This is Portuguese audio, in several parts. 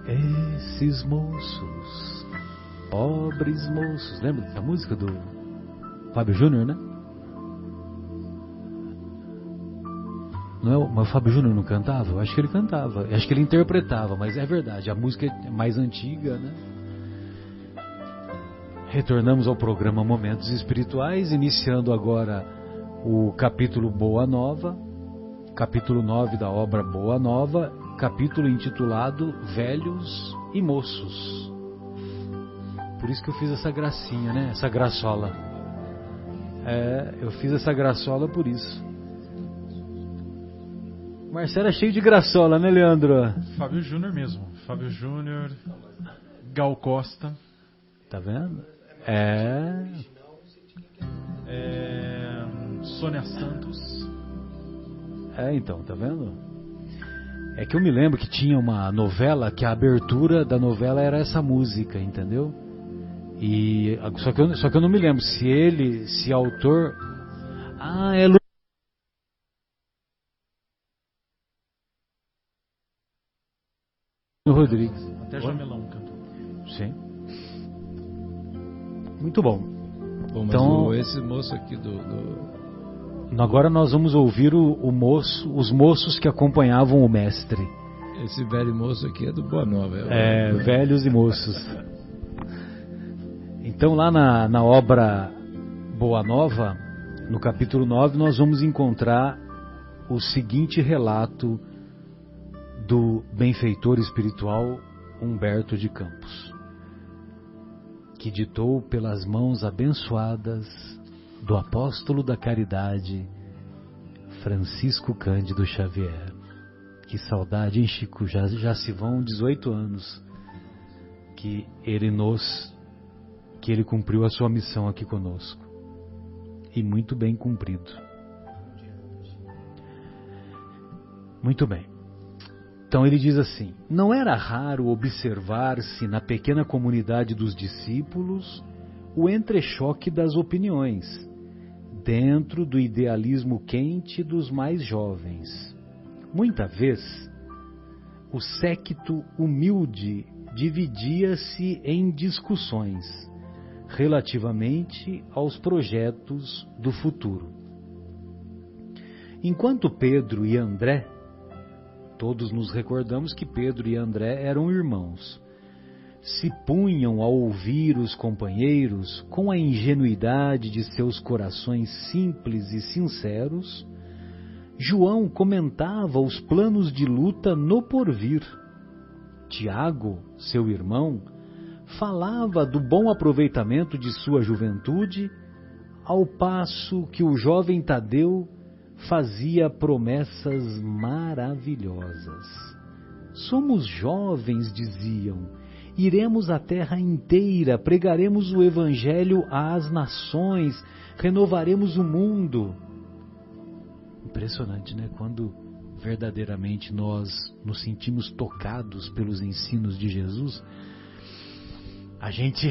Esses moços, pobres moços. Lembra da música do Fábio Júnior, né? Não é, mas o Fábio Júnior não cantava? Eu acho que ele cantava, eu acho que ele interpretava, mas é verdade, a música é mais antiga, né? Retornamos ao programa Momentos Espirituais, iniciando agora o capítulo Boa Nova, capítulo 9 da obra Boa Nova, capítulo intitulado Velhos e Moços. Por isso que eu fiz essa gracinha, né? Essa graçola. Eu fiz essa graçola por isso. Marcelo é cheio de graçola, né, Leandro? Fábio Júnior mesmo. Fábio Júnior, Gal Costa. Tá vendo? Sônia Santos. Então, tá vendo? É que eu me lembro que tinha uma novela, que a abertura da novela era essa música, entendeu? E só que eu não me lembro se autor... é Rodrigues. Até Jamelão cantou. Sim. Muito bom. Bom, mas então, esse moço aqui agora nós vamos ouvir os moços que acompanhavam o mestre. Esse velho moço aqui é do Boa Nova. Velhos e moços. Então lá na obra Boa Nova, no capítulo 9, nós vamos encontrar o seguinte relato do benfeitor espiritual Humberto de Campos, que ditou pelas mãos abençoadas do apóstolo da caridade Francisco Cândido Xavier. Que saudade, hein, Chico? Já se vão 18 anos que ele cumpriu a sua missão aqui conosco. E muito bem cumprido. Muito bem. Então ele diz assim: não era raro observar-se na pequena comunidade dos discípulos o entrechoque das opiniões, dentro do idealismo quente dos mais jovens. Muita vez, o séquito humilde dividia-se em discussões relativamente aos projetos do futuro. Enquanto Pedro e André, todos nos recordamos que Pedro e André eram irmãos, se punham a ouvir os companheiros com a ingenuidade de seus corações simples e sinceros, João comentava os planos de luta no porvir. Tiago, seu irmão, falava do bom aproveitamento de sua juventude, ao passo que o jovem Tadeu fazia promessas maravilhosas. Somos jovens, diziam, iremos a terra inteira, pregaremos o evangelho às nações, renovaremos o mundo. Impressionante, né? Quando verdadeiramente nós nos sentimos tocados pelos ensinos de Jesus, a gente,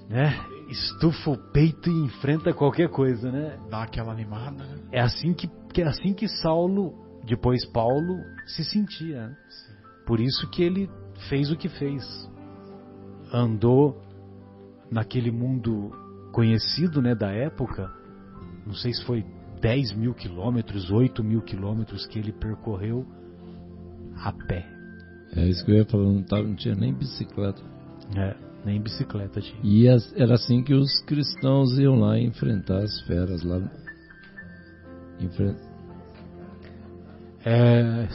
né, estufa o peito e enfrenta qualquer coisa, né? Dá aquela animada, né? É assim que Saulo, depois Paulo, se sentia. Né? Por isso que ele fez o que fez. Andou naquele mundo conhecido, né, da época, não sei se foi 10 mil quilômetros, 8 mil quilômetros que ele percorreu a pé. É isso que eu ia falar, não tinha nem bicicleta. Nem bicicleta tinha. E era assim que os cristãos iam lá enfrentar as feras lá.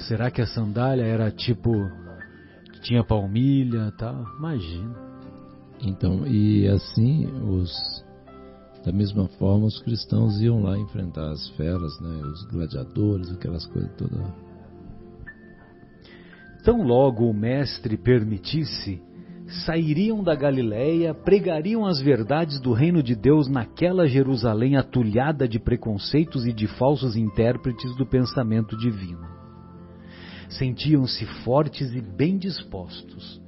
Será que a sandália era tipo, tinha palmilha e tal? Imagina. Então, e assim, da mesma forma, os cristãos iam lá enfrentar as feras, né, os gladiadores, aquelas coisas todas. Tão logo o mestre permitisse, sairiam da Galileia, pregariam as verdades do reino de Deus naquela Jerusalém atulhada de preconceitos e de falsos intérpretes do pensamento divino. Sentiam-se fortes e bem dispostos.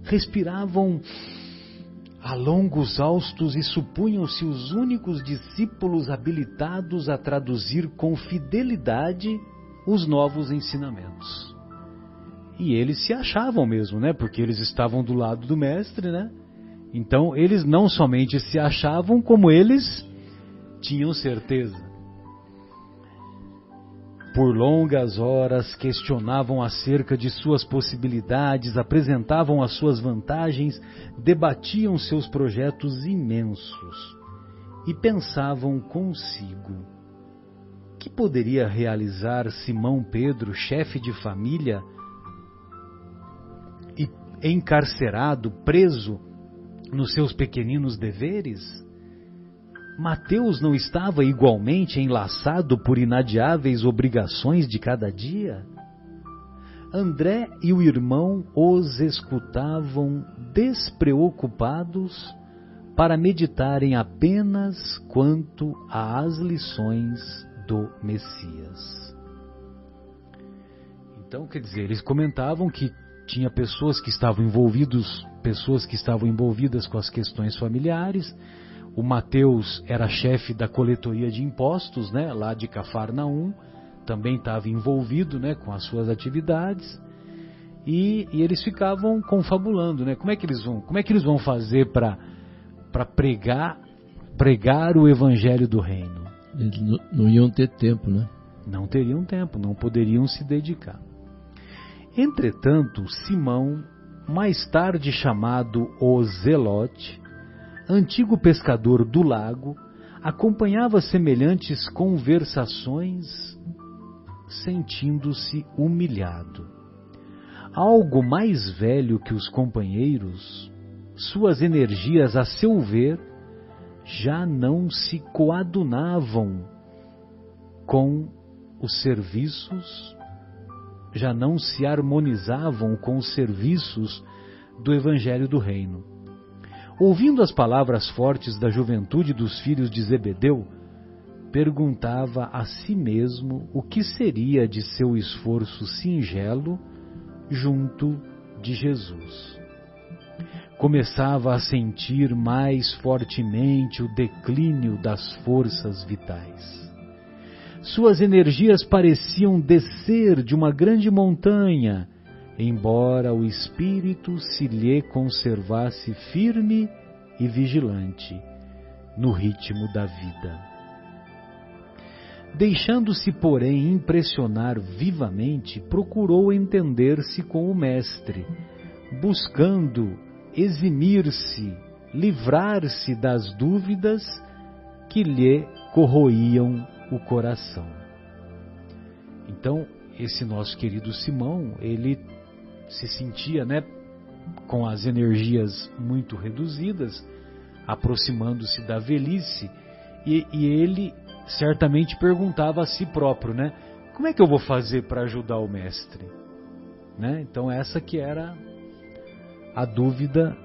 Respiravam a longos haustos e supunham-se os únicos discípulos habilitados a traduzir com fidelidade os novos ensinamentos. E eles se achavam mesmo, né? Porque eles estavam do lado do mestre, né? Então eles não somente se achavam, como eles tinham certeza. Por longas horas questionavam acerca de suas possibilidades, apresentavam as suas vantagens, debatiam seus projetos imensos e pensavam consigo: que poderia realizar Simão Pedro, chefe de família, e encarcerado, preso nos seus pequeninos deveres? Mateus não estava igualmente enlaçado por inadiáveis obrigações de cada dia? André e o irmão os escutavam despreocupados para meditarem apenas quanto às lições do Messias. Então, quer dizer, eles comentavam que tinha pessoas que estavam envolvidas com as questões familiares. O Mateus era chefe da coletoria de impostos, né, lá de Cafarnaum, também estava envolvido, né, com as suas atividades, e eles ficavam confabulando, né, como é que eles vão fazer para pregar o evangelho do reino? Eles não iam ter tempo, né? Não teriam tempo, não poderiam se dedicar. Entretanto, Simão, mais tarde chamado o Zelote, antigo pescador do lago, acompanhava semelhantes conversações, sentindo-se humilhado. Algo mais velho que os companheiros, suas energias, a seu ver, já não se coadunavam com os serviços, já não se harmonizavam com os serviços do Evangelho do Reino. Ouvindo as palavras fortes da juventude dos filhos de Zebedeu, perguntava a si mesmo o que seria de seu esforço singelo junto de Jesus. Começava a sentir mais fortemente o declínio das forças vitais. Suas energias pareciam descer de uma grande montanha, embora o espírito se lhe conservasse firme e vigilante no ritmo da vida. Deixando-se, porém, impressionar vivamente, procurou entender-se com o mestre, buscando eximir-se, livrar-se das dúvidas que lhe corroíam o coração. Então, esse nosso querido Simão, ele se sentia, né, com as energias muito reduzidas, aproximando-se da velhice, e ele certamente perguntava a si próprio, né, como é que eu vou fazer para ajudar o mestre? Né? Então essa que era a dúvida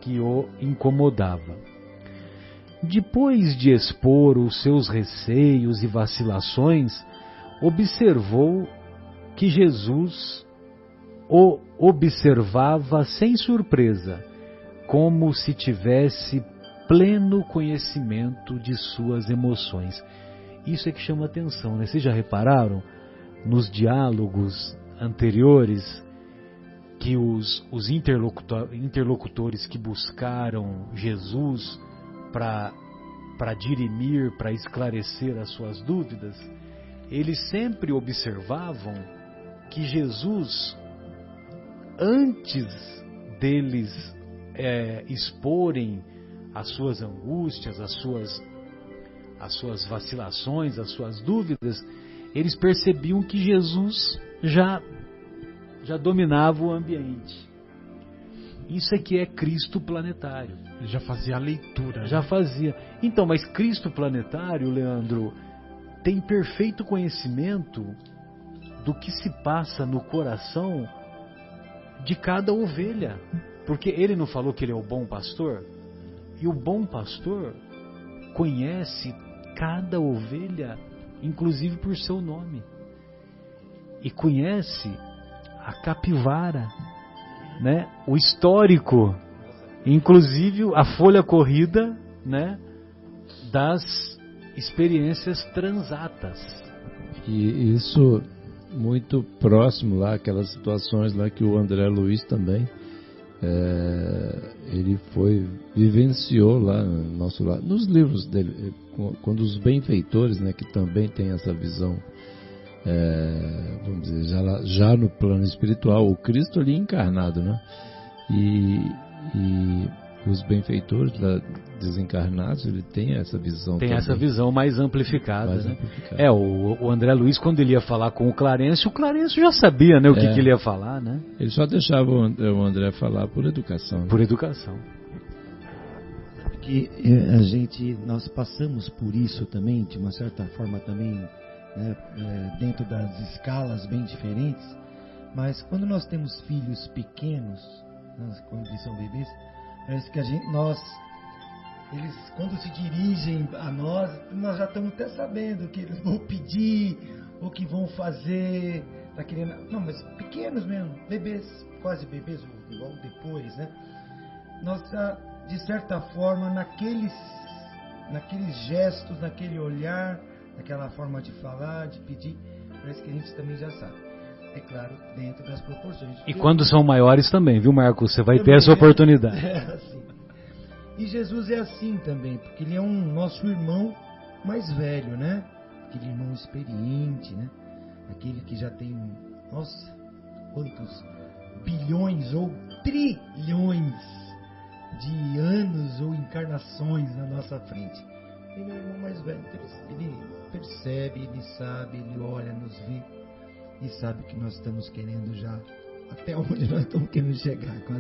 que o incomodava. Depois de expor os seus receios e vacilações, observou que Jesus o observava sem surpresa, como se tivesse pleno conhecimento de suas emoções. Isso é que chama atenção, né? Vocês já repararam nos diálogos anteriores que os interlocutores que buscaram Jesus para dirimir, para esclarecer as suas dúvidas, eles sempre observavam que Jesus, antes deles exporem as suas angústias, as suas vacilações, as suas dúvidas, eles percebiam que Jesus já dominava o ambiente. Isso é que é Cristo planetário. Ele já fazia a leitura. Já fazia. Então, mas Cristo planetário, Leandro, tem perfeito conhecimento do que se passa no coração de cada ovelha. Porque ele não falou que ele é o bom pastor? E o bom pastor conhece cada ovelha, inclusive por seu nome. E conhece a capivara, né? O histórico, inclusive a folha corrida, né? Das experiências transatas. E isso muito próximo lá, aquelas situações lá que o André Luiz também, ele vivenciou lá no nosso lado, nos livros dele, quando os benfeitores, né, que também tem essa visão, vamos dizer, já no plano espiritual, o Cristo ali encarnado, né? E os benfeitores lá, desencarnados, ele tem essa visão. Tem também. essa visão mais amplificada, Mais né? amplificada. O André Luiz, quando ele ia falar com o Clarencio já sabia, né, o que ele ia falar, né? Ele só deixava o André falar por educação. Por educação. Que nós passamos por isso também, de uma certa forma também, né, dentro das escalas bem diferentes, mas quando nós temos filhos pequenos, quando eles são bebês, parece que eles quando se dirigem a nós já estamos até sabendo o que eles vão pedir, o que vão fazer, tá querendo, não, mas pequenos mesmo, bebês, quase bebês, igual depois, né? Nós de certa forma, naqueles gestos, naquele olhar, naquela forma de falar, de pedir, parece que a gente também já sabe. É claro, dentro das proporções. E quando são maiores também, viu, Marcos? Você vai também, ter essa oportunidade. Assim. E Jesus é assim também, porque ele é um nosso irmão mais velho, né? Aquele irmão experiente, né? Aquele que já tem, nossa, quantos bilhões ou trilhões de anos ou encarnações na nossa frente. Ele é o irmão mais velho, ele percebe, ele sabe, ele olha, nos vê e sabe que nós estamos querendo já, até onde nós estamos querendo chegar com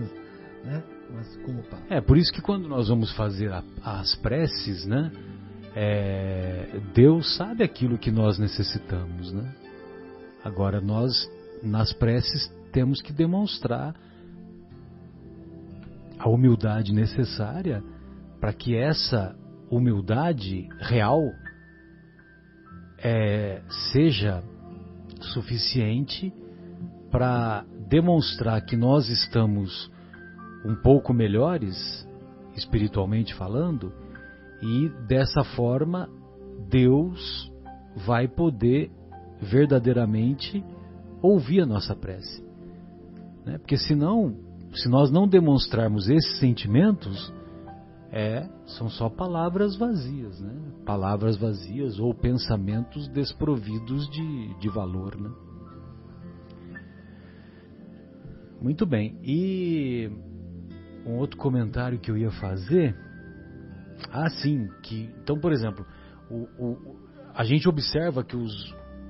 as culpas. Por isso que quando nós vamos fazer as preces, né, Deus sabe aquilo que nós necessitamos, né? Agora nós, nas preces, temos que demonstrar a humildade necessária para que essa humildade real seja suficiente para demonstrar que nós estamos um pouco melhores, espiritualmente falando, e dessa forma Deus vai poder verdadeiramente ouvir a nossa prece, né? Porque senão, se nós não demonstrarmos esses sentimentos, são só palavras vazias, né? Palavras vazias ou pensamentos desprovidos de valor, né? Muito bem. E um outro comentário que eu ia fazer, então, por exemplo, a gente observa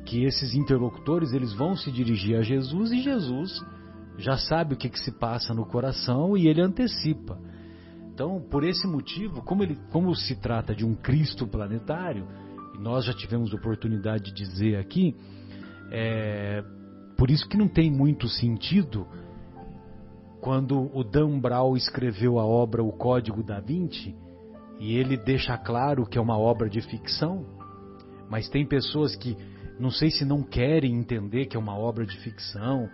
que esses interlocutores, eles vão se dirigir a Jesus, e Jesus já sabe o que se passa no coração e ele antecipa. Então, por esse motivo, como se trata de um Cristo planetário, e nós já tivemos oportunidade de dizer aqui, por isso que não tem muito sentido quando o Dan Brown escreveu a obra O Código da Vinci, e ele deixa claro que é uma obra de ficção, mas tem pessoas que, não sei se não querem entender que é uma obra de ficção,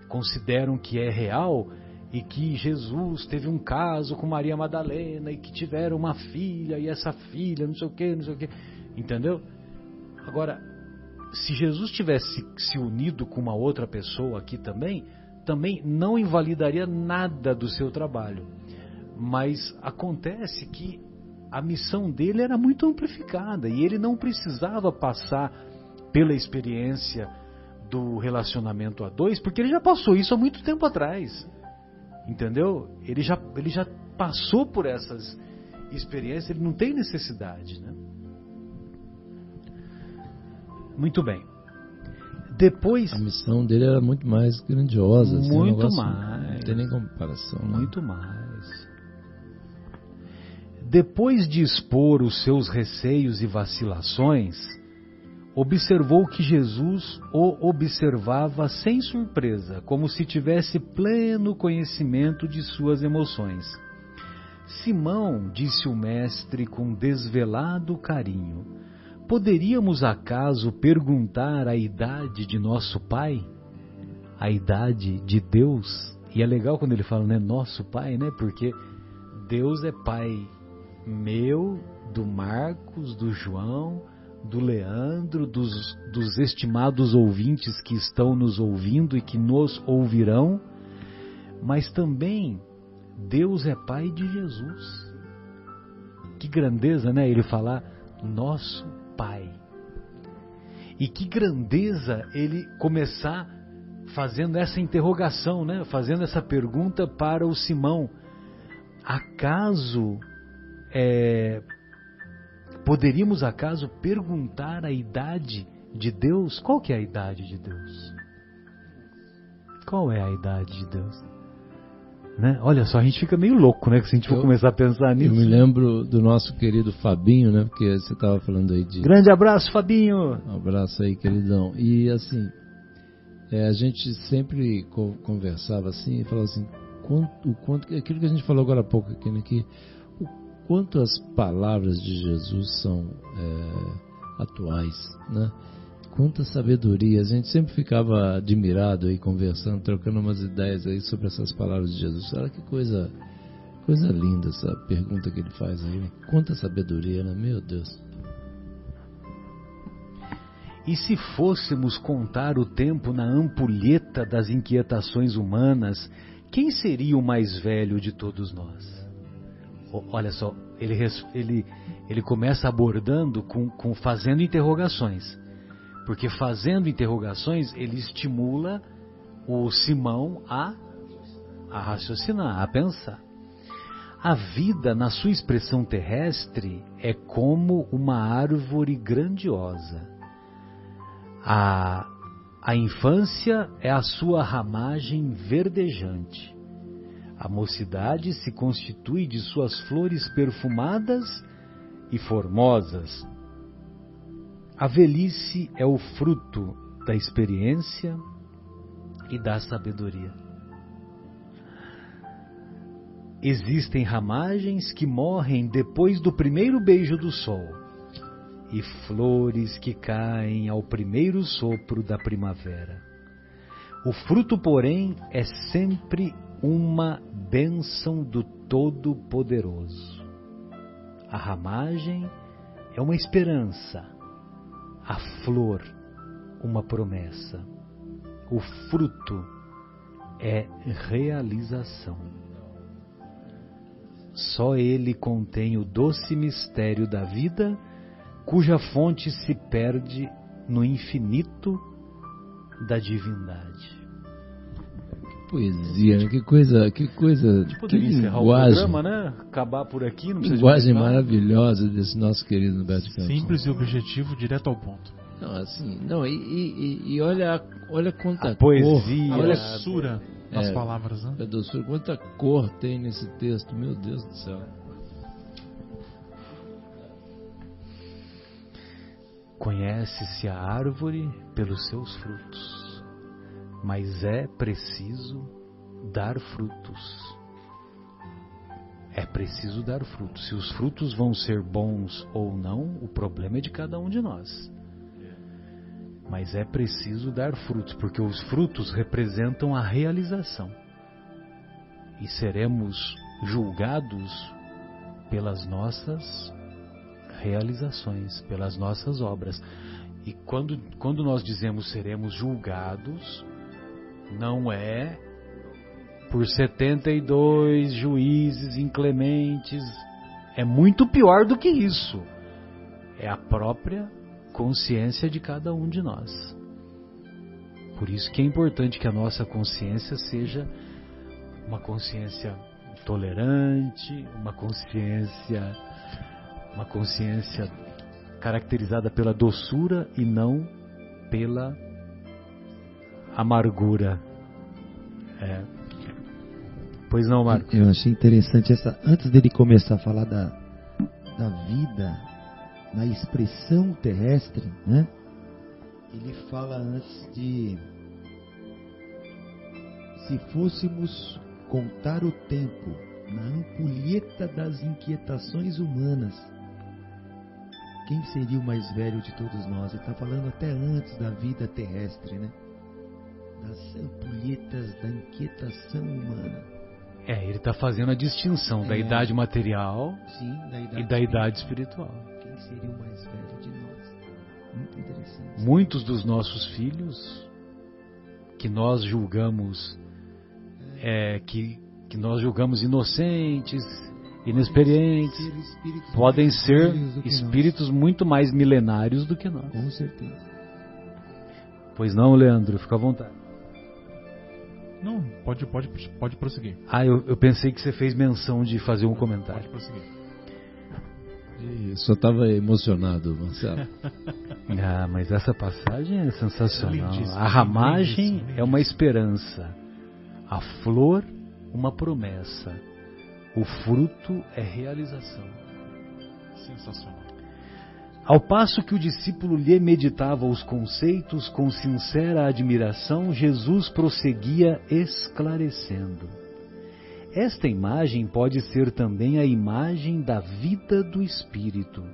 consideram que é real, e que Jesus teve um caso com Maria Madalena e que tiveram uma filha, e essa filha não sei o que, entendeu? Agora, se Jesus tivesse se unido com uma outra pessoa aqui também não invalidaria nada do seu trabalho, mas acontece que a missão dele era muito amplificada e ele não precisava passar pela experiência do relacionamento a dois, porque ele já passou isso há muito tempo atrás. Entendeu? Ele já passou por essas experiências, ele não tem necessidade, né? Muito bem. Depois, a missão dele era muito mais grandiosa, assim, muito mais. Não tem nem comparação. Muito mais. Depois de expor os seus receios e vacilações, observou que Jesus o observava sem surpresa, como se tivesse pleno conhecimento de suas emoções. Simão, disse o mestre com desvelado carinho, poderíamos acaso perguntar a idade de nosso Pai? A idade de Deus? E é legal quando ele fala, né, nosso Pai, né? Porque Deus é Pai meu, do Marcos, do João, do Leandro, dos estimados ouvintes que estão nos ouvindo e que nos ouvirão, mas também Deus é Pai de Jesus. Que grandeza, né? Ele falar nosso Pai. E que grandeza ele começar fazendo essa interrogação, né? Fazendo essa pergunta para o Simão. Poderíamos acaso perguntar a idade de Deus? Qual que é a idade de Deus? Qual é a idade de Deus? Né? Olha só, a gente fica meio louco, né? Se a gente for começar a pensar nisso. Eu me lembro do nosso querido Fabinho, né? Porque você estava falando aí de... Grande abraço, Fabinho! Um abraço aí, queridão. E assim, a gente sempre conversava assim e falava assim, aquilo que a gente falou agora há pouco aqui, né? Que o quanto as palavras de Jesus são atuais, né? Quanta sabedoria, a gente sempre ficava admirado aí, conversando, trocando umas ideias aí sobre essas palavras de Jesus. Olha que coisa linda essa pergunta que ele faz aí, né? Quanta sabedoria, né? Meu Deus. E se fôssemos contar o tempo na ampulheta das inquietações humanas, quem seria o mais velho de todos nós? Olha só, ele começa abordando fazendo interrogações. Porque fazendo interrogações, ele estimula o Simão a raciocinar, a pensar. A vida, na sua expressão terrestre, é como uma árvore grandiosa. A infância é a sua ramagem verdejante. A mocidade se constitui de suas flores perfumadas e formosas. A velhice é o fruto da experiência e da sabedoria. Existem ramagens que morrem depois do primeiro beijo do sol e flores que caem ao primeiro sopro da primavera. O fruto, porém, é sempre uma bênção do Todo-Poderoso. A ramagem é uma esperança. A flor, uma promessa. O fruto é realização. Só ele contém o doce mistério da vida, cuja fonte se perde no infinito da divindade. Poesia, né? Que coisa, Poderia encerrar o programa, né? Acabar por aqui, não precisa linguagem maravilhosa desse nosso querido Humberto Campos. Simples e objetivo, direto ao ponto. Não, assim, e olha quanta poesia, cor, olha a doçura das palavras, né? A doçura, quanta cor tem nesse texto, meu Deus do céu. Conhece-se a árvore pelos seus frutos. Mas é preciso dar frutos. É preciso dar frutos. Se os frutos vão ser bons ou não, o problema é de cada um de nós. Mas é preciso dar frutos, porque os frutos representam a realização. E seremos julgados pelas nossas realizações, pelas nossas obras. E quando nós dizemos seremos julgados, não é por 72 juízes inclementes. É muito pior do que isso. É a própria consciência de cada um de nós. Por isso que é importante que a nossa consciência seja uma consciência tolerante, uma consciência caracterizada pela doçura e não pela amargura. Pois não, Marco? Eu achei interessante antes dele começar a falar da vida na expressão terrestre, né? Ele fala antes de: se fôssemos contar o tempo na ampulheta das inquietações humanas, quem seria o mais velho de todos nós? Ele está falando até antes da vida terrestre, né? Das ampulhetas da inquietação humana. Ele está fazendo a distinção da idade material, sim, e da idade espiritual. Quem seria o mais velho de nós? Muito interessante. Muitos dos nossos filhos que nós julgamos que nós julgamos inocentes, inexperientes, podem ser espíritos muito mais milenários do que nós. Com certeza. Pois não, Leandro? Fica à vontade. Não, pode prosseguir. Eu pensei que você fez menção de fazer um comentário. Pode prosseguir. Só estava emocionado, Marcelo. Mas essa passagem é sensacional. Lindíssimo, A ramagem lindíssimo. é uma esperança, a flor uma promessa, o fruto é realização. Sensacional. Ao passo que o discípulo lhe meditava os conceitos com sincera admiração, Jesus prosseguia esclarecendo. Esta imagem pode ser também a imagem da vida do Espírito,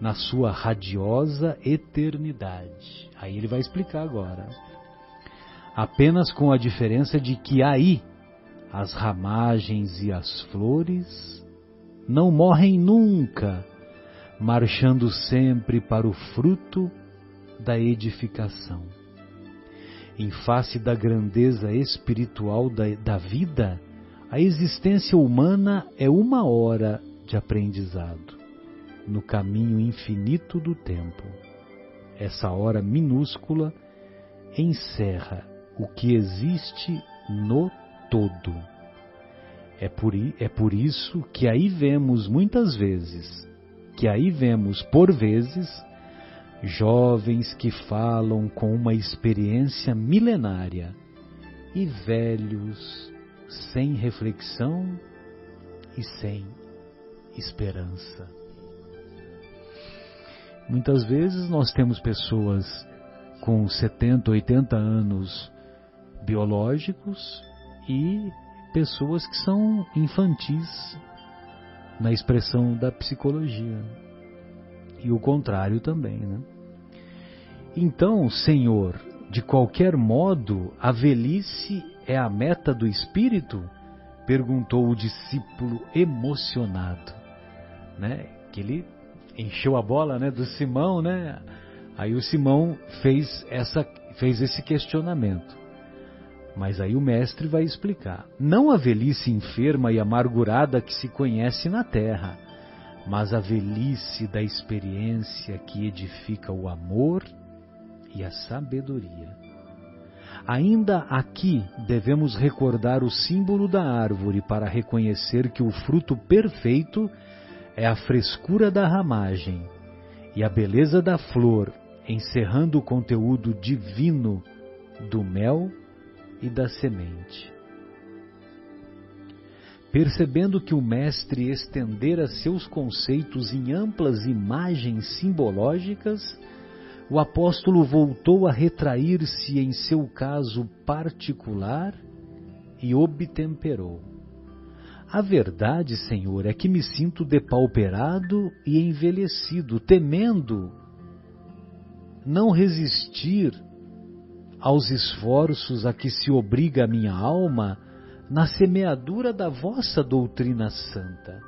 na sua radiosa eternidade. Aí ele vai explicar agora. Apenas com a diferença de que aí as ramagens e as flores não morrem nunca, marchando sempre para o fruto da edificação. Em face da grandeza espiritual da vida, a existência humana é uma hora de aprendizado no caminho infinito do tempo. Essa hora minúscula encerra o que existe no todo. É por isso que aí vemos muitas vezes, por vezes, jovens que falam com uma experiência milenária e velhos sem reflexão e sem esperança. Muitas vezes nós temos pessoas com 70, 80 anos biológicos e pessoas que são infantis na expressão da psicologia. E o contrário também, né? Então, Senhor, de qualquer modo, a velhice é a meta do espírito? Perguntou o discípulo emocionado, né? Que ele encheu a bola, né, do Simão, né? Aí o Simão fez esse questionamento. Mas aí o mestre vai explicar. Não a velhice enferma e amargurada que se conhece na terra, mas a velhice da experiência que edifica o amor e a sabedoria. Ainda aqui devemos recordar o símbolo da árvore para reconhecer que o fruto perfeito é a frescura da ramagem e a beleza da flor, encerrando o conteúdo divino do mel e da semente. Percebendo que o mestre estendera seus conceitos em amplas imagens simbológicas, o apóstolo voltou a retrair-se em seu caso particular e obtemperou. A verdade, Senhor, é que me sinto depauperado e envelhecido, temendo não resistir aos esforços a que se obriga a minha alma na semeadura da vossa doutrina santa.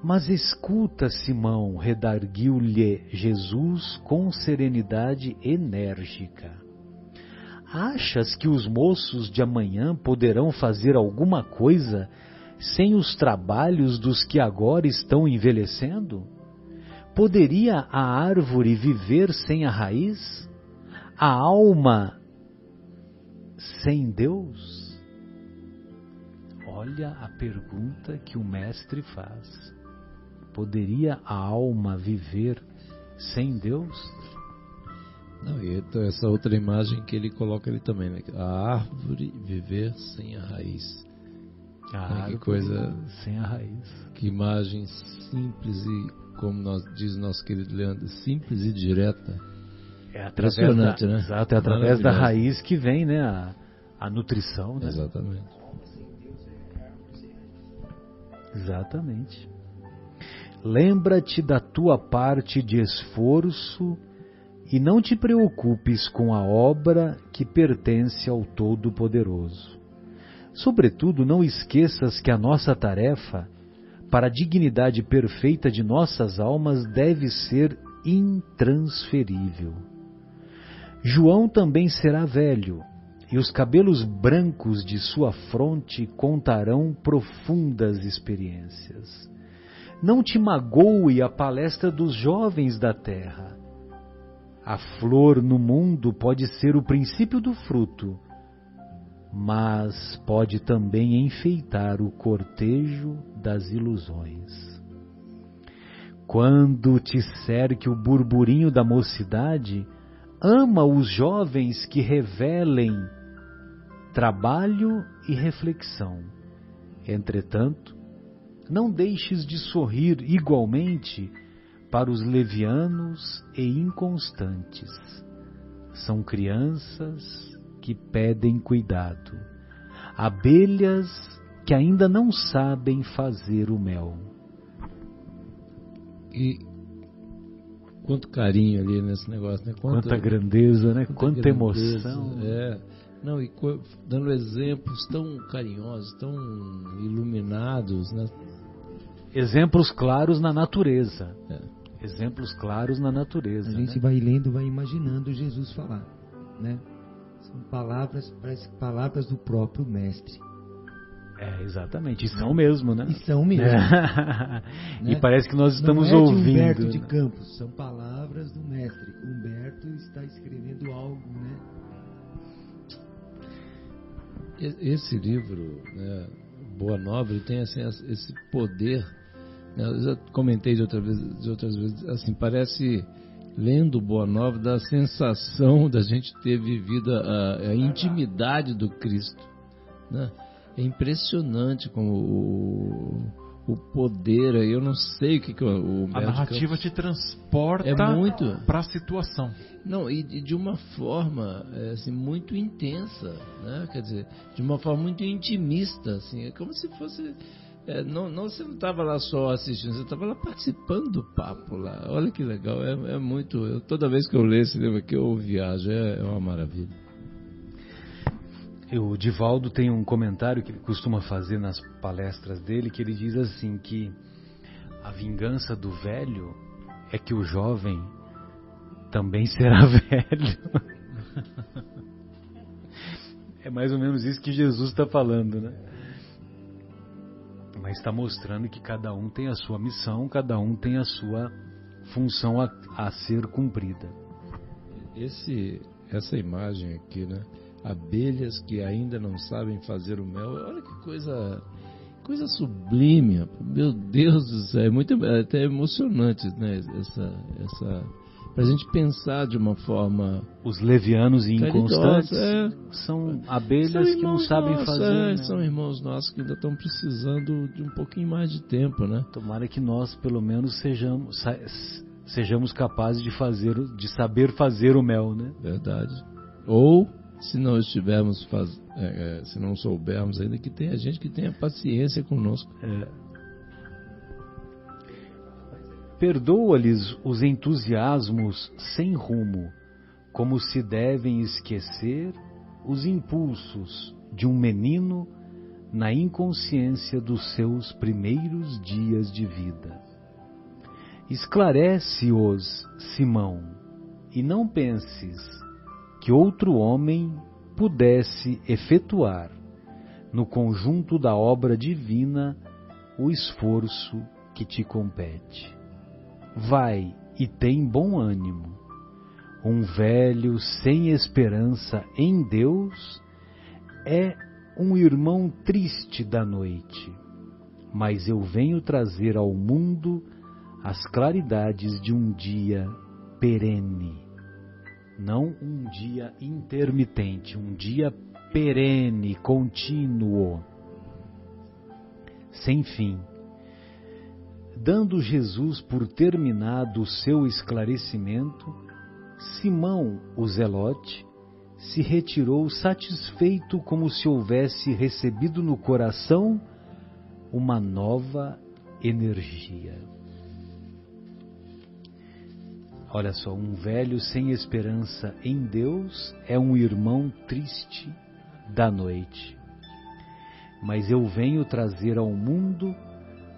Mas escuta, Simão, redarguiu-lhe Jesus com serenidade enérgica. Achas que os moços de amanhã poderão fazer alguma coisa sem os trabalhos dos que agora estão envelhecendo? Poderia a árvore viver sem a raiz? A alma sem Deus? Olha a pergunta que o mestre faz. Poderia a alma viver sem Deus? Não, e então essa outra imagem que ele coloca ali também, né? A árvore viver sem a raiz. A árvore que coisa, sem a raiz. Que imagem simples e, como diz nosso querido Leandro, simples e direta. É impressionante, né? Exato, é através da raiz que vem, né, a nutrição, né? Exatamente. Exatamente. Lembra-te da tua parte de esforço e não te preocupes com a obra que pertence ao Todo-Poderoso. Sobretudo, não esqueças que a nossa tarefa, para a dignidade perfeita de nossas almas, deve ser intransferível. João também será velho, e os cabelos brancos de sua fronte contarão profundas experiências. Não te magoe a palestra dos jovens da terra. A flor no mundo pode ser o princípio do fruto, mas pode também enfeitar o cortejo das ilusões. Quando te cerque o burburinho da mocidade, ama os jovens que revelem trabalho e reflexão. Entretanto, não deixes de sorrir igualmente para os levianos e inconstantes. São crianças que pedem cuidado, abelhas que ainda não sabem fazer o mel. E quanto carinho ali nesse negócio, né? Quanta grandeza, né? Quanta grandeza, emoção. Não, e dando exemplos tão carinhosos, tão iluminados, né? Exemplos claros na natureza. Exemplos claros na natureza. A gente vai lendo, vai imaginando Jesus falar, né? São palavras, parece palavras do próprio mestre. Exatamente. E são mesmo, né? E são mesmo. Né? E parece que nós estamos não é ouvindo. De Humberto de Campos, são palavras do mestre. Humberto está escrevendo algo, né? Esse livro, né, Boa Nova, ele tem assim, esse poder, né, eu já comentei de outras vezes, assim, parece, lendo Boa Nova, dá a sensação da gente ter vivido a intimidade do Cristo, né? É impressionante como o poder, eu não sei o que o a narrativa te transporta para a situação. Não, e de uma forma assim, muito intensa, né? Quer dizer, de uma forma muito intimista, assim, é como se fosse você não estava lá só assistindo, você estava lá participando do papo lá. Olha que legal, é muito. Toda vez que eu leio esse livro aqui eu viajo, é uma maravilha. O Divaldo tem um comentário que ele costuma fazer nas palestras dele, que ele diz assim, que a vingança do velho é que o jovem também será velho. É mais ou menos isso que Jesus está falando, né? Mas está mostrando que cada um tem a sua missão, cada um tem a sua função a ser cumprida. Essa imagem aqui, né? Abelhas que ainda não sabem fazer o mel. Olha que coisa sublime. Meu Deus do céu, é até emocionante, né? Essa pra gente pensar de uma forma. Os levianos e inconstantes são abelhas que não sabem nossos, fazer. São irmãos nossos que ainda estão precisando de um pouquinho mais de tempo, né? Tomara que nós, pelo menos, sejamos capazes de saber fazer o mel, né? Verdade. Ou se não estivermos se não soubermos ainda, que tenha gente que tenha paciência conosco. Perdoa-lhes os entusiasmos sem rumo, como se devem esquecer os impulsos de um menino na inconsciência dos seus primeiros dias de vida. Esclarece-os, Simão, e não penses que outro homem pudesse efetuar, no conjunto da obra divina, o esforço que te compete. Vai e tem bom ânimo. Um velho sem esperança em Deus é um irmão triste da noite, mas eu venho trazer ao mundo as claridades de um dia perene. Não um dia intermitente, um dia perene, contínuo, sem fim. Dando Jesus por terminado o seu esclarecimento, Simão, o Zelote, se retirou satisfeito como se houvesse recebido no coração uma nova energia. Olha só, um velho sem esperança em Deus é um irmão triste da noite. Mas eu venho trazer ao mundo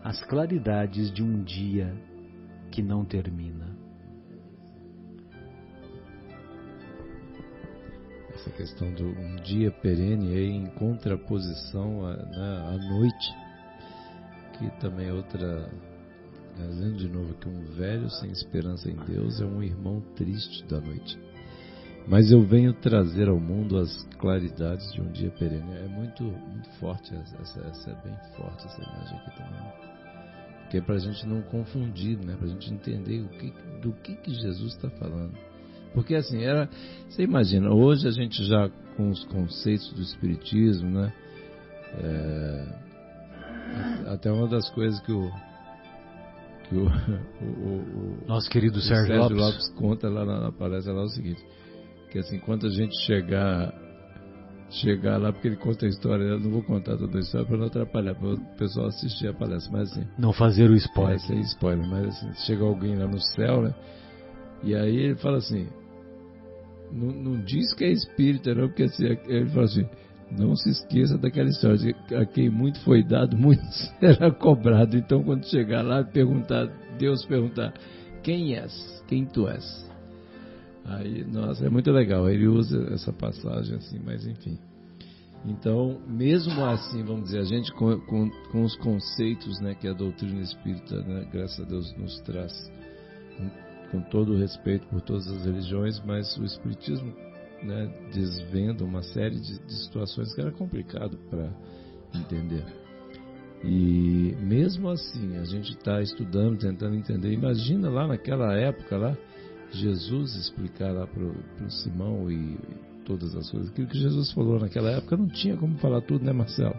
as claridades de um dia que não termina. essa questão do um dia perene aí em contraposição à noite, que também é outra, dizendo de novo que um velho sem esperança em Deus é um irmão triste da noite. Mas eu venho trazer ao mundo as claridades de um dia perene. É muito, muito forte, essa é bem forte essa imagem aqui também. Porque é para a gente não confundir, né? Para a gente entender do que Jesus está falando. Porque assim, você imagina, hoje a gente já com os conceitos do Espiritismo, né? Até uma das coisas que o nosso querido Sérgio Lopes conta lá na palestra lá é o seguinte, que assim, quando a gente chegar lá, porque ele conta a história, eu não vou contar toda a história para não atrapalhar, para o pessoal assistir a palestra, mas assim, não fazer o spoiler. Sem spoiler, mas assim, chega alguém lá no céu, né? E aí ele fala assim, não diz que é espírita, não, porque assim, ele fala assim, não se esqueça daquela história, a quem muito foi dado, muito será cobrado. Então quando chegar lá, Deus perguntar, quem és? Quem tu és? Aí, nossa, é muito legal, ele usa essa passagem assim, mas enfim. Então, mesmo assim, vamos dizer, a gente com os conceitos, né, que a doutrina espírita, né, graças a Deus, nos traz, com todo o respeito por todas as religiões, mas o espiritismo, né, desvenda uma série de situações que era complicado para entender. E mesmo assim, a gente está estudando, tentando entender. Imagina lá naquela época lá, Jesus explicar lá para o Simão e todas as coisas. Aquilo que Jesus falou naquela época não tinha como falar tudo, né, Marcelo?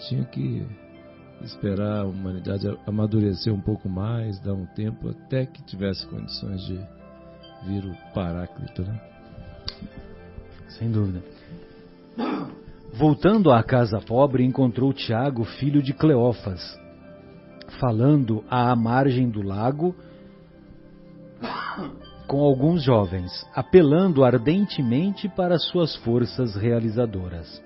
Tinha que esperar a humanidade amadurecer um pouco mais, dar um tempo até que tivesse condições de vir o Paráclito, né? Sem dúvida. Voltando à casa pobre, encontrou Tiago, filho de Cleófas, falando à margem do lago com alguns jovens, apelando ardentemente para suas forças realizadoras.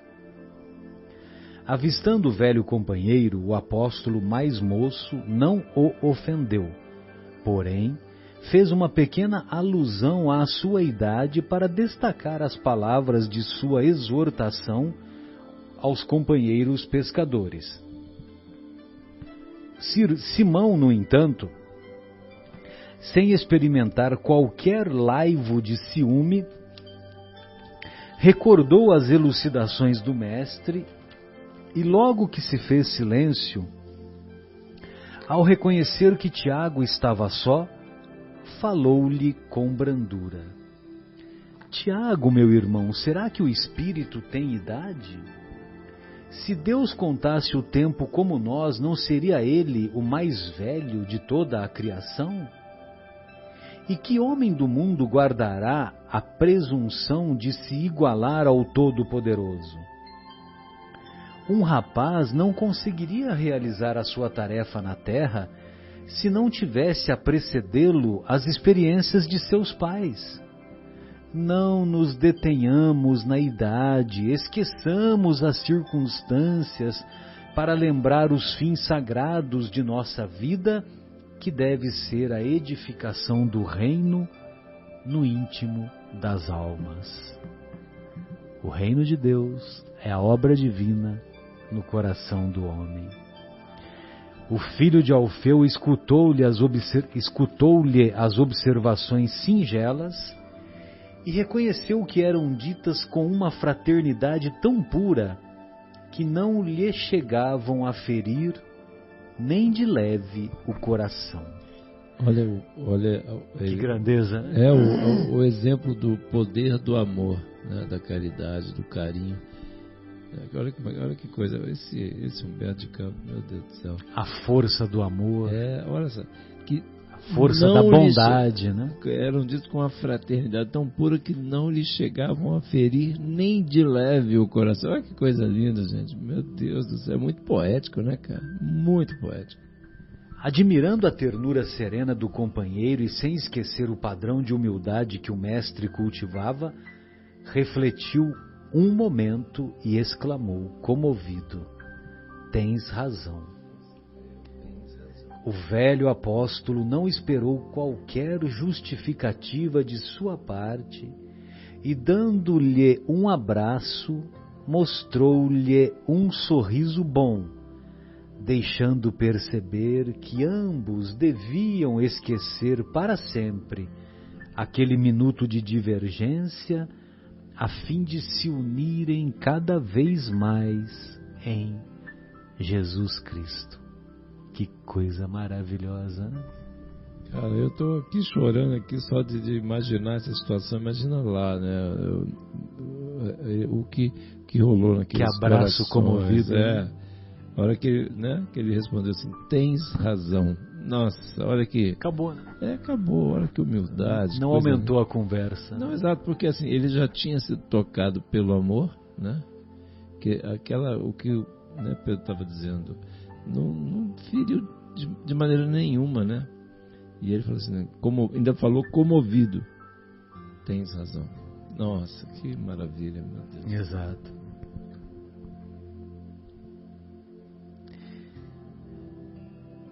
Avistando o velho companheiro, o apóstolo mais moço não o ofendeu, porém, fez uma pequena alusão à sua idade para destacar as palavras de sua exortação aos companheiros pescadores. Simão, no entanto, sem experimentar qualquer laivo de ciúme, recordou as elucidações do mestre e logo que se fez silêncio, ao reconhecer que Tiago estava só, falou-lhe com brandura. Tiago, meu irmão, será que o espírito tem idade? Se Deus contasse o tempo como nós, não seria ele o mais velho de toda a criação? E que homem do mundo guardará a presunção de se igualar ao Todo-Poderoso? Um rapaz não conseguiria realizar a sua tarefa na terra se não tivesse a precedê-lo as experiências de seus pais. Não nos detenhamos na idade, esqueçamos as circunstâncias para lembrar os fins sagrados de nossa vida, que deve ser a edificação do reino no íntimo das almas. O reino de Deus é a obra divina no coração do homem. O filho de Alfeu escutou-lhe as observações singelas e reconheceu que eram ditas com uma fraternidade tão pura que não lhe chegavam a ferir nem de leve o coração. Olha que grandeza, né? É o exemplo do poder do amor, né? Da caridade, do carinho. Olha que coisa, esse Humberto de Campos, meu Deus do céu. A força do amor. Olha só, que a força da bondade, né? Eram ditos com uma fraternidade tão pura que não lhe chegavam a ferir nem de leve o coração. Olha que coisa linda, gente. Meu Deus do céu, é muito poético, né, cara? Muito poético. Admirando a ternura serena do companheiro e sem esquecer o padrão de humildade que o mestre cultivava, refletiu um momento e exclamou, comovido: tens razão. O velho apóstolo não esperou qualquer justificativa de sua parte e, dando-lhe um abraço, mostrou-lhe um sorriso bom, deixando perceber que ambos deviam esquecer para sempre aquele minuto de divergência, a fim de se unirem cada vez mais em Jesus Cristo. Que coisa maravilhosa, né? Cara, eu tô aqui chorando aqui só de imaginar essa situação. Imagina lá, né? O que rolou naqueles Que abraço comovido. É. A hora que, né, que ele respondeu assim, tens razão. Nossa, olha que... Acabou, né? Acabou, olha que humildade. Não aumentou a conversa. Não, exato, porque assim, ele já tinha sido tocado pelo amor, né? O que né, Pedro estava dizendo, não feriu de maneira nenhuma, né? E ele falou assim, né, ainda falou comovido. Tens razão. Nossa, que maravilha, meu Deus. Exato.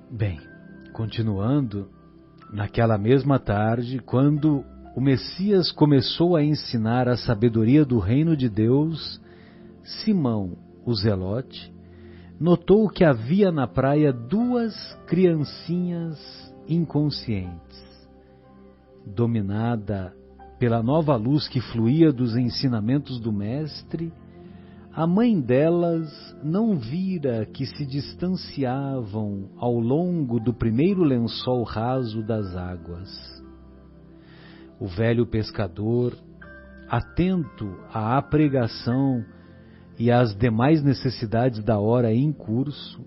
Bem, continuando, naquela mesma tarde, quando o Messias começou a ensinar a sabedoria do reino de Deus, Simão, o Zelote, notou que havia na praia 2 criancinhas inconscientes. Dominada pela nova luz que fluía dos ensinamentos do Mestre, a mãe delas não vira que se distanciavam ao longo do primeiro lençol raso das águas. O velho pescador, atento à pregação e às demais necessidades da hora em curso,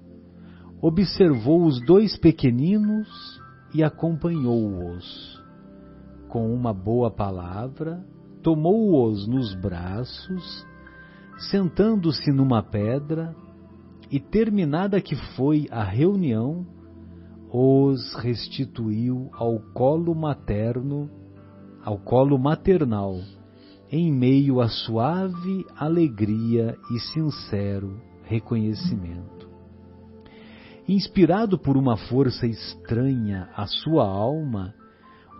observou os 2 pequeninos e acompanhou-os. Com uma boa palavra, tomou-os nos braços, sentando-se numa pedra, e terminada que foi a reunião, os restituiu ao colo maternal, em meio a suave alegria e sincero reconhecimento. Inspirado por uma força estranha à sua alma,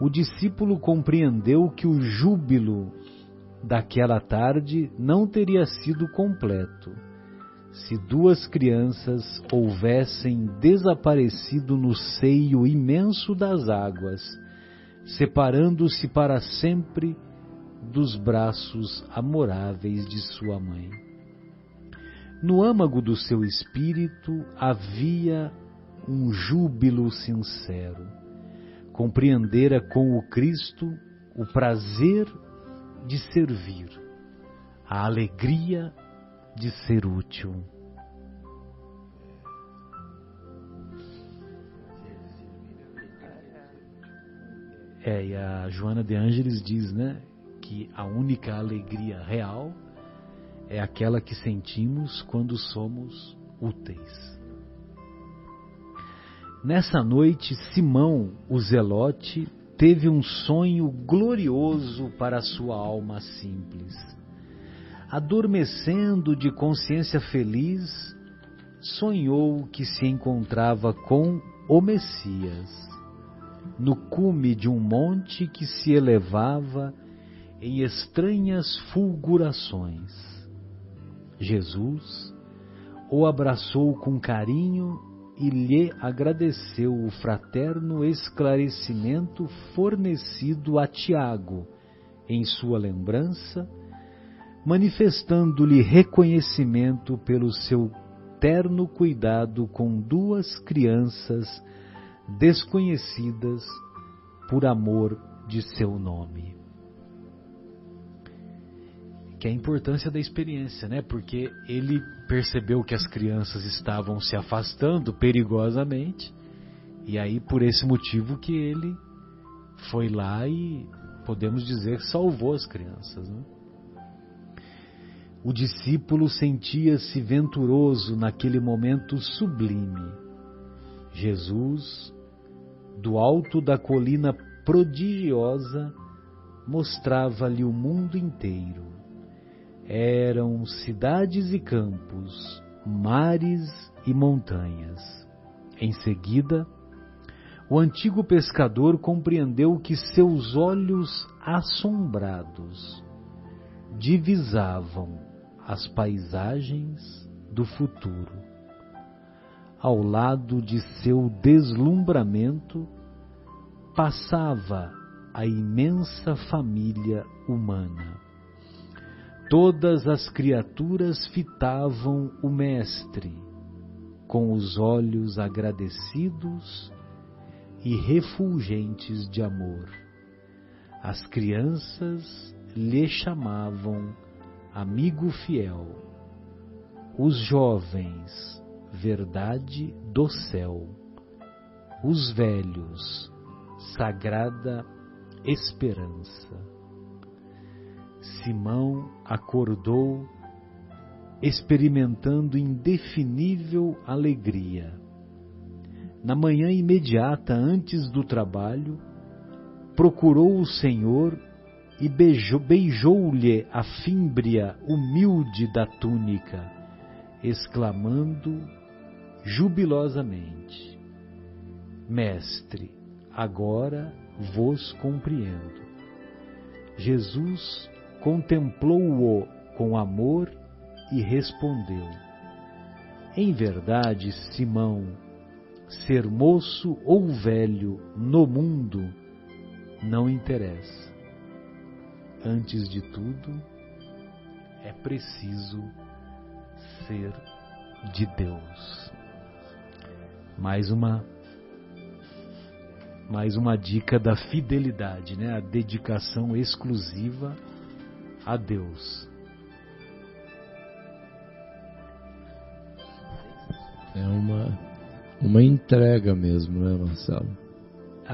o discípulo compreendeu que o júbilo daquela tarde não teria sido completo se 2 crianças houvessem desaparecido no seio imenso das águas, separando-se para sempre dos braços amoráveis de sua mãe. No âmago do seu espírito havia um júbilo sincero. Compreendera com o Cristo o prazer de servir, a alegria de ser útil. E a Joana de Ângeles diz, né, que a única alegria real é aquela que sentimos quando somos úteis. Nessa noite, Simão, o Zelote, teve um sonho glorioso para a sua alma simples. Adormecendo de consciência feliz, sonhou que se encontrava com o Messias, no cume de um monte que se elevava em estranhas fulgurações. Jesus o abraçou com carinho e lhe agradeceu o fraterno esclarecimento fornecido a Tiago em sua lembrança, manifestando-lhe reconhecimento pelo seu terno cuidado com 2 crianças desconhecidas por amor de seu nome. Que é a importância da experiência, né? Porque ele percebeu que as crianças estavam se afastando perigosamente, e aí por esse motivo que ele foi lá e, podemos dizer, salvou as crianças, né? O discípulo sentia-se venturoso naquele momento sublime. Jesus, do alto da colina prodigiosa, mostrava-lhe o mundo inteiro. Eram cidades e campos, mares e montanhas. Em seguida, o antigo pescador compreendeu que seus olhos assombrados divisavam as paisagens do futuro. Ao lado de seu deslumbramento passava a imensa família humana. Todas as criaturas fitavam o Mestre com os olhos agradecidos e refulgentes de amor. As crianças lhe chamavam amigo fiel, os jovens, verdade do céu, os velhos, sagrada esperança. Simão acordou experimentando indefinível alegria. Na manhã imediata antes do trabalho, procurou o Senhor e beijou-lhe a fímbria humilde da túnica, exclamando jubilosamente: Mestre, agora vos compreendo. Jesus contemplou-o com amor e respondeu: Em verdade, Simão, ser moço ou velho no mundo não interessa. Antes de tudo, é preciso ser de Deus. Mais uma dica da fidelidade, né? A dedicação exclusiva a Deus. É uma entrega mesmo, né, Marcelo?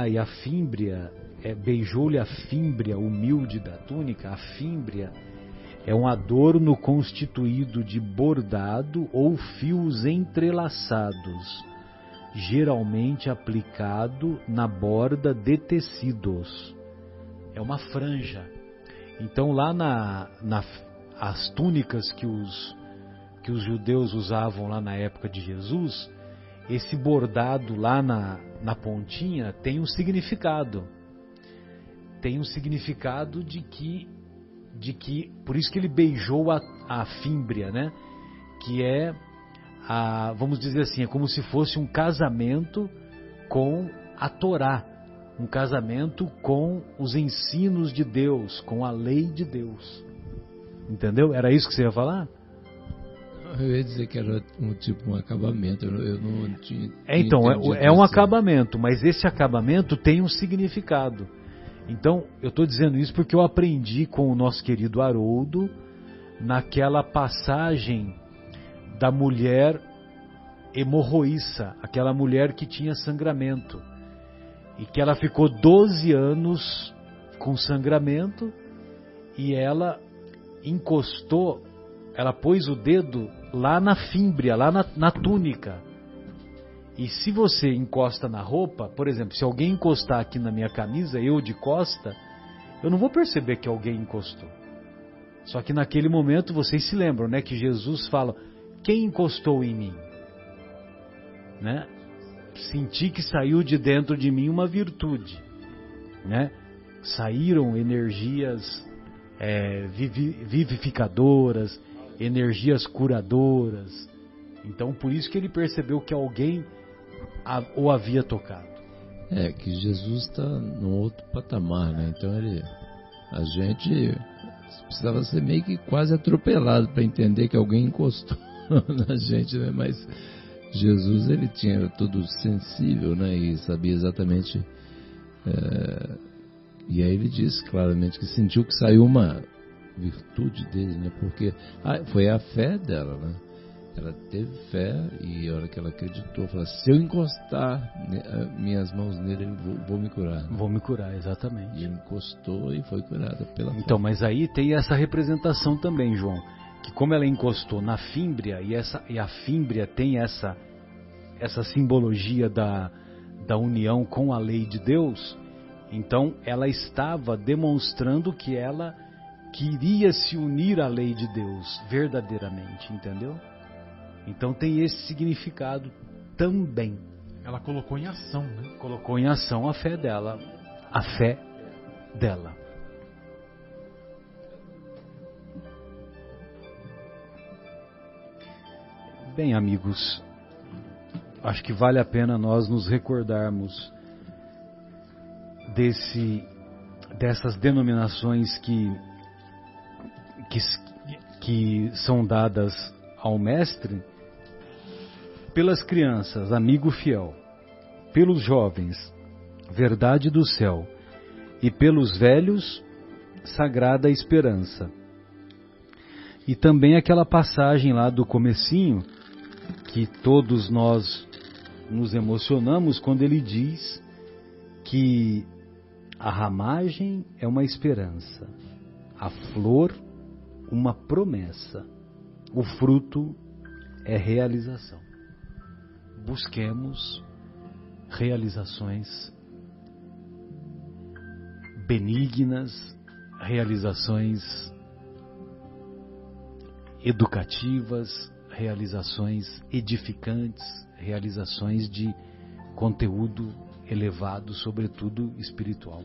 E a fímbria, beijou-lhe a fímbria humilde da túnica. A fímbria é um adorno constituído de bordado ou fios entrelaçados, geralmente aplicado na borda de tecidos. É uma franja. Então lá as túnicas que os judeus usavam lá na época de Jesus, esse bordado lá na pontinha tem um significado. Tem um significado de que por isso que ele beijou a fímbria, né? Que é, vamos dizer assim, é como se fosse um casamento com a Torá, um casamento com os ensinos de Deus, com a lei de Deus. Entendeu? Era isso que você ia falar? Eu ia dizer que era um acabamento, eu não tinha... Então, é um acabamento, mas esse acabamento tem um significado. Então, eu estou dizendo isso porque eu aprendi com o nosso querido Haroldo, naquela passagem da mulher hemorroíça, aquela mulher que tinha sangramento, e que ela ficou 12 anos com sangramento, e ela encostou, ela pôs o dedo lá na fímbria, lá na túnica. E se você encosta na roupa, por exemplo, se alguém encostar aqui na minha camisa, eu de costa, eu não vou perceber que alguém encostou. Só que naquele momento, vocês se lembram, né, que Jesus fala: quem encostou em mim? Né? Senti que saiu de dentro de mim uma virtude, né? Saíram energias vivificadoras, energias curadoras. Então, por isso que ele percebeu que alguém o havia tocado. Que Jesus está num outro patamar, né? Então a gente precisava ser meio que quase atropelado para entender que alguém encostou na gente, né? Mas Jesus, ele tinha tudo sensível, né? E sabia exatamente. E aí ele disse claramente que sentiu que saiu uma virtude dele, né? Porque foi a fé dela, né? Ela teve fé e a hora que ela acreditou, falou: se eu encostar minhas mãos nele, vou me curar. Né? Vou me curar, exatamente. E ele encostou e foi curada pela fé. Então, mas aí tem essa representação também, João, que como ela encostou na fímbria, e a fímbria tem essa simbologia da união com a lei de Deus, então ela estava demonstrando que ela queria se unir à lei de Deus verdadeiramente, entendeu? Então tem esse significado também. Ela colocou em ação, né? Colocou em ação a fé dela. A fé dela. Bem, amigos, acho que vale a pena nós nos recordarmos dessas denominações que são dadas ao Mestre pelas crianças, amigo fiel, pelos jovens, verdade do céu, e pelos velhos, sagrada esperança. E também aquela passagem lá do comecinho, que todos nós nos emocionamos quando ele diz que a ramagem é uma esperança, a flor uma promessa, o fruto é realização. Busquemos realizações benignas, realizações educativas, realizações edificantes, realizações de conteúdo elevado, sobretudo espiritual.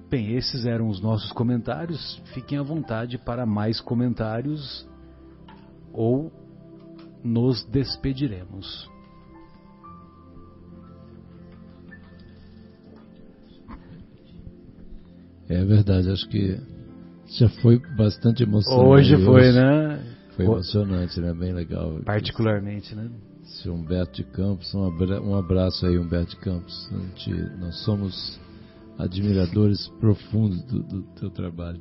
Bem, esses eram os nossos comentários. Fiquem à vontade para mais comentários ou nos despediremos. É verdade, acho que já foi bastante emocionante. Hoje foi, né? Foi emocionante, né? Bem legal. Particularmente, né? Seu Humberto de Campos, um abraço aí, Humberto de Campos. Nós somos admiradores profundos do teu trabalho.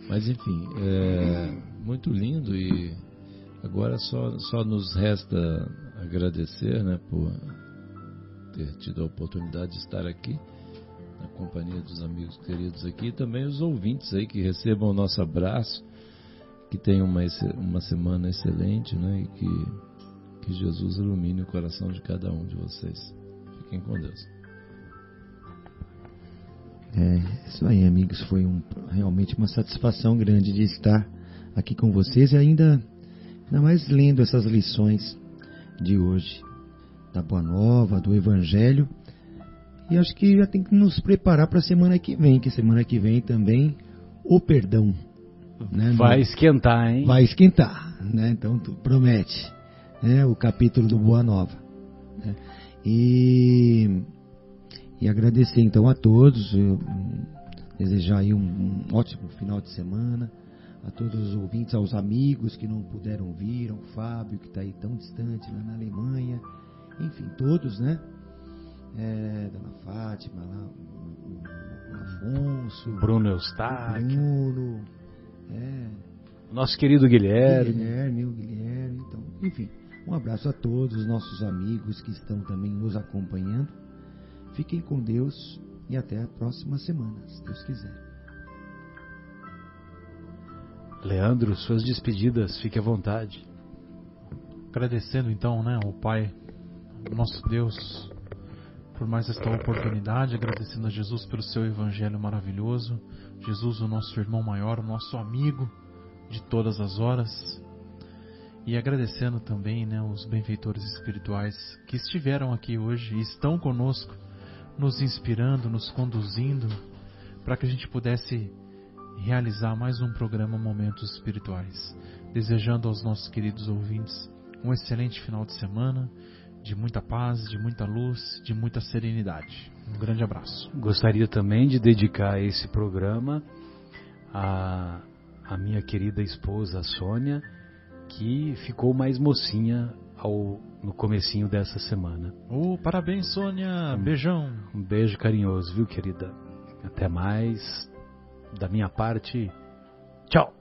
Mas enfim, muito lindo, e agora só nos resta agradecer, né, por ter tido a oportunidade de estar aqui na companhia dos amigos queridos aqui, e também os ouvintes aí que recebam o nosso abraço, que tenham uma semana excelente, né, e que Jesus ilumine o coração de cada um de vocês. Fiquem com Deus. Isso aí, amigos, foi realmente uma satisfação grande de estar aqui com vocês, e ainda mais lendo essas lições de hoje, da Boa Nova, do Evangelho. E acho que já tem que nos preparar para a semana que vem, que semana que vem também o perdão, né? Vai esquentar, hein? Vai esquentar, né? Então promete, né? O capítulo do Boa Nova, né? E agradecer então a todos, desejar aí um ótimo final de semana a todos os ouvintes, aos amigos que não puderam vir, ao Fábio que está aí tão distante lá na Alemanha, enfim, todos, né? Dona Fátima lá, o Afonso, Bruno Eustáquio, Bruno, nosso querido Guilherme, então, enfim, um abraço a todos os nossos amigos que estão também nos acompanhando. Fiquem com Deus e até a próxima semana, se Deus quiser. Leandro, suas despedidas, fique à vontade. Agradecendo então, né, ao Pai, nosso Deus, por mais esta oportunidade, agradecendo a Jesus pelo seu Evangelho maravilhoso, Jesus, o nosso irmão maior, o nosso amigo de todas as horas, e agradecendo também, né, os benfeitores espirituais que estiveram aqui hoje e estão conosco, nos inspirando, nos conduzindo, para que a gente pudesse realizar mais um programa Momentos Espirituais. Desejando aos nossos queridos ouvintes um excelente final de semana, de muita paz, de muita luz, de muita serenidade. Um grande abraço. Gostaria também de dedicar esse programa à minha querida esposa Sônia, que ficou mais mocinha no comecinho dessa semana. Parabéns, Sônia! Beijão! Um beijo carinhoso, viu, querida? Até mais. Da minha parte, tchau!